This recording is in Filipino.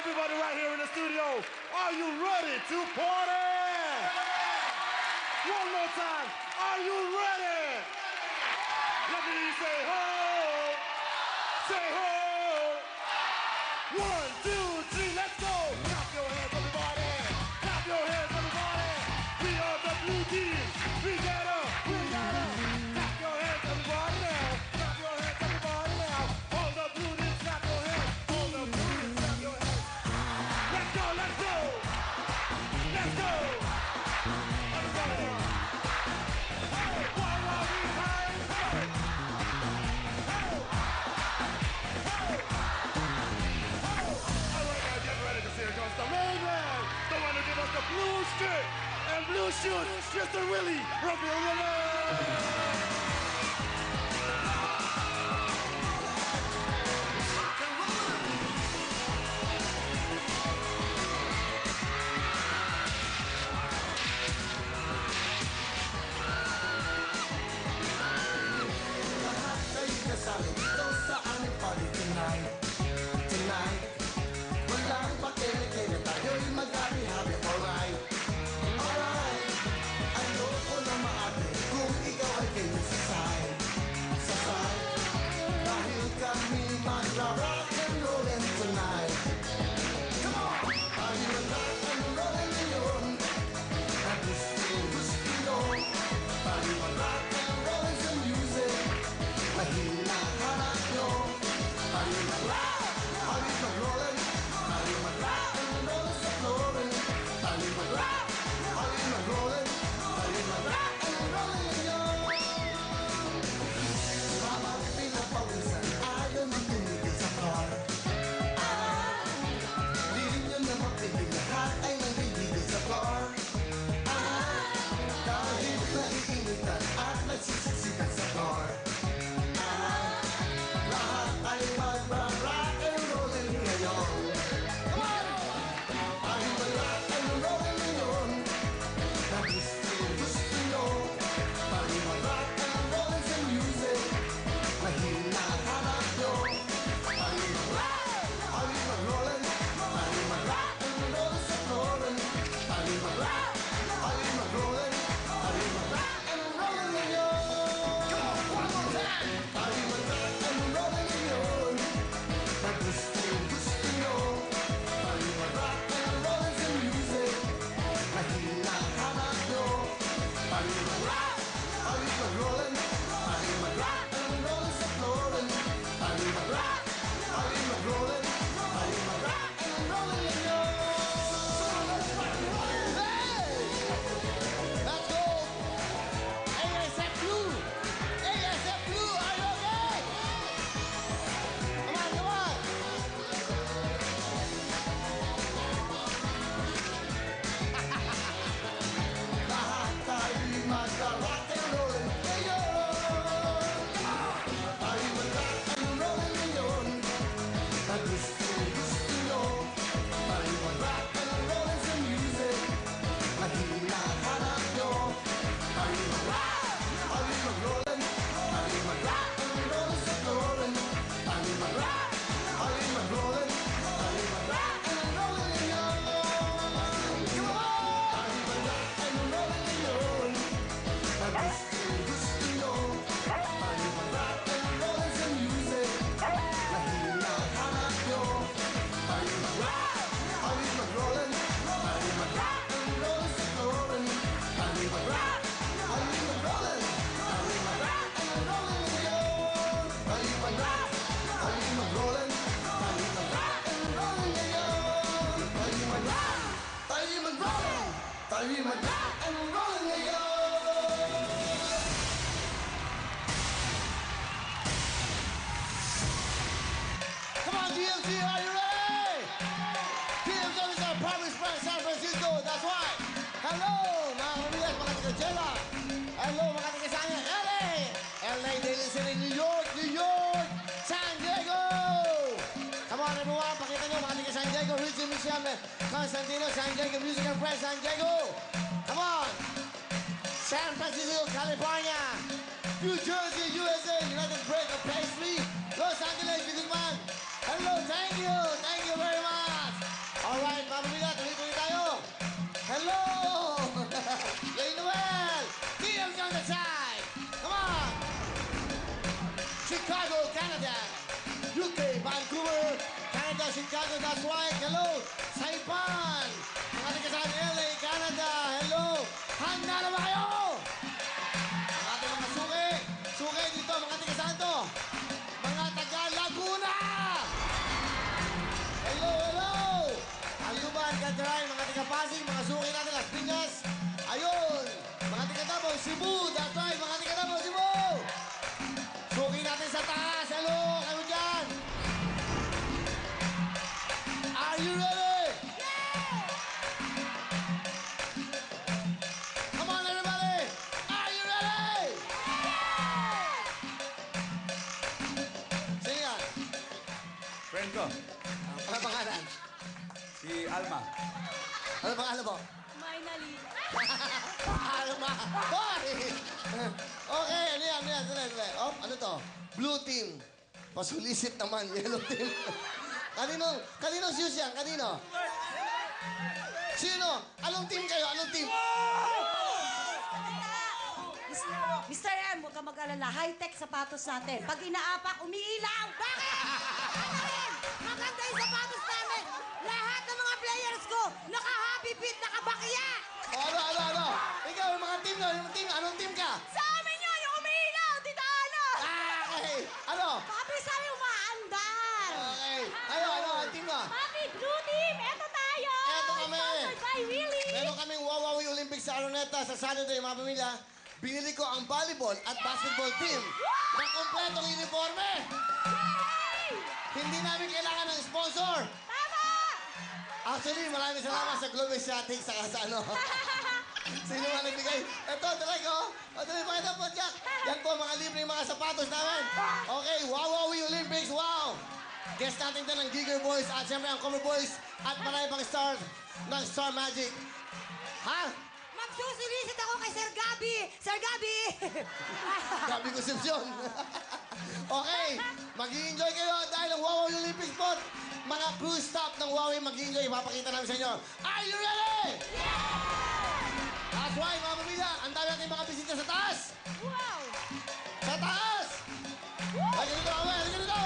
everybody right here in the studio, are you ready to party? One more time, are you ready? Let me hear you say ho, say ho. 1, 2, 3, let's go. Clap your hands, everybody. Clap your hands, everybody. We are the blue team. We gotta. Clap your hands, everybody now. Clap your hands, everybody now. All the blue teams, clap your hands. All the blue teams, clap your hands. Let's go, let's go. Let's go. Everybody now. Hey, one more time. Hey. Hey. Hey. All right, now get ready to see here comes the main man. The one who give us the blue skirt and blue shoes, Mr. Willie Raphael Willie. Kasali dito sa aming party tonight. Tonight, walang pakele-kele, tayo'y mag-happy-happy, alright. Alright, ayoko na maarte kung ikaw ay kayo sa side. Sa side, dahil kami magra-rock and rollin' tonight. Come on! Tayo mag-rock and rollin' ngayon, at gusto nyo. Tayo mag-rock and rollin' sa music, hinahanap nyo. Tayo mag-rock, tayo mag-rollin', tayo mag-rock and rollin' sa floorin'. Tayo mag-rock, tayo mag-rollin', tayo mag-rock and rollin' ngayon. Habang pinapawisan, ayaw nang tumigil sa car. Di nyo na mapigil, lahat ay nanggigigil sa car. Kahit naiinitan at nagsisiksikan sa car, lahat ay mag-rock and rollin' ngayon. Come on! Tayo mag-rock and rollin' ngayon, na gusto nyo. Tayo mag-rock and rollin' sa music, na hinahanap nyo. Tayo mag-rock, tayo mag-rollin', tayo mag-rock and rollin' sa floorin'. Tayo mag-rock, tayo mag-rollin', tayo mag-rock and rollin' ngayon. Come on, one more time! Tayo mag-rock and rollin' ngayon, na gusto nyo. Tayo mag-rock and rollin' sa music, na hinahanap nyo. Tayo mag-rock, tayo mag-rollin', tayo mag-rock and rollin' sa floorin'. Tayo mag-rock, tayo mag-rollin', tayo mag-rock and rollin' ngayon. Hey! Let's go! ASF Blue! ASF Blue, are you okay? Come on, come on! Lahat tayo'y mag-rock and rollin' ngayon. Tayo mag-rock and rollin' ngayon, na gusto nyo. Tayo mag-rock and rollin' sa music, na hinahanap nyo. Tayo mag-rock, tayo mag-rollin', tayo mag-rock and rollin' sa floorin'. Tayo mag-rock, tayo mag-rollin', tayo mag-rock and rollin' ngayon. Come on! Tayo mag-rock and rollin' ngayon, na gusto nyo. Tayo mag-rock and rollin' sa music, na hinahanap nyo. Tayo mag-rock, tayo mag-rollin', tayo mag-rock and rollin' sa floorin'. Tayo mag-rock, tayo mag-rollin', tayo mag-rock and rollin' ngayon. Tayo mag-rock, tayo mag-rollin', tayo mag-rock and rollin' ngayon. Tayo mag-rock, tayo mag-rollin', tayo mag-rock and rollin' ngayon. Come on, DMC, are you ready? DMC is our Promise Brand San Francisco, that's right. Hello, mga kamigas, mga taga-Jela. Hello, mga taga-Sanya, LA. LA, Daly City, New York, New York, San Diego. Come on, everyone, pakita nyo, mga taga-San Diego, Rizzo Museum, Constantino, San Diego Music and Press, San Diego. Come on. San Francisco, California, New Jersey, USA, United Break of Paisley, Los Angeles, Big Man. Hello, thank you very much. Chicago, Canada. UK, Vancouver, Canada, Chicago, that's right. Hello, Saipan. Ang ating kasama, LA, Canada. Hello. Handa na ba kayo? Ang ating mga suki. Suki dito, mga ating kasama to. Mga taga Laguna. Hello, hello. Aluban, Cagayan, mga taga Pasig, mga suki natin, Las Piñas. Ayun. Mga taga Davao, Cebu. That's right, mga taga Davao, Cebu. Suki natin sa taas. Hello, kayo dyan. Are you ready? Come on, everybody. Are you ready? Sino yan? Friend ko, Ano pangalan? si Alma. Ano pangalan mo? Finally. Alma. Hoy! Okay, ano yan? Sandali. Oh, ano to? Blue team. Pasulisit naman, yellow team. Kaninong shoes yan? Kanino? Sino? Anong team kayo? Anong team? Mr. M, huwag ka mag-alala. High-tech sapatos natin. Pag inaapak, umiilaw. Bakit? Ano rin? Maganda yung sapatos namin. Lahat ng mga players ko, naka-happy feet, naka-bakya. Ano? Ikaw, yung mga team nyo, yung team, anong team ka? Sa amin yun, yung umiilaw, Tita Ana. Okay. Ano? Papi, sa amin umaandar. Okay. Ano, ang team mo? Papi, blue team, eto tayo. Eto kami. Sponsored by Willie. Meron kaming Wawawi Olympics sa Araneta sa Saturday, mga pamilya. Binili ko ang volleyball at basketball team ng kompletong uniforme. Yay! Hindi namin kailangan ng sponsor. Tama! Actually, maraming salamat sa Globe Asiatic sa ano. Sino man nagbigay? Ito, talaga ko. Dali, pakita po, Jack. Yan po, mga libre mga sapatos namin. Okay, Wawawi Olympics, wow! Guest natin din ng Giger Boys at siyempre ang Cover Boys at marami pang stars ng Star Magic. Ha? Magsusulisit ako kay Sir Gabi! Sir Gabi! Gabi Concepcion. Okay, mag-i-enjoy kayo dahil ang Wawawi Olympics po. Mga cruise stop ng Wawawi mag-i-enjoy. Ipapakita namin sa inyo. Are you ready? That's right, mga pamilya. Ang dami natin mga bisita sa taas. Wow! Sa taas! Halika dito, Awe. Halika dito.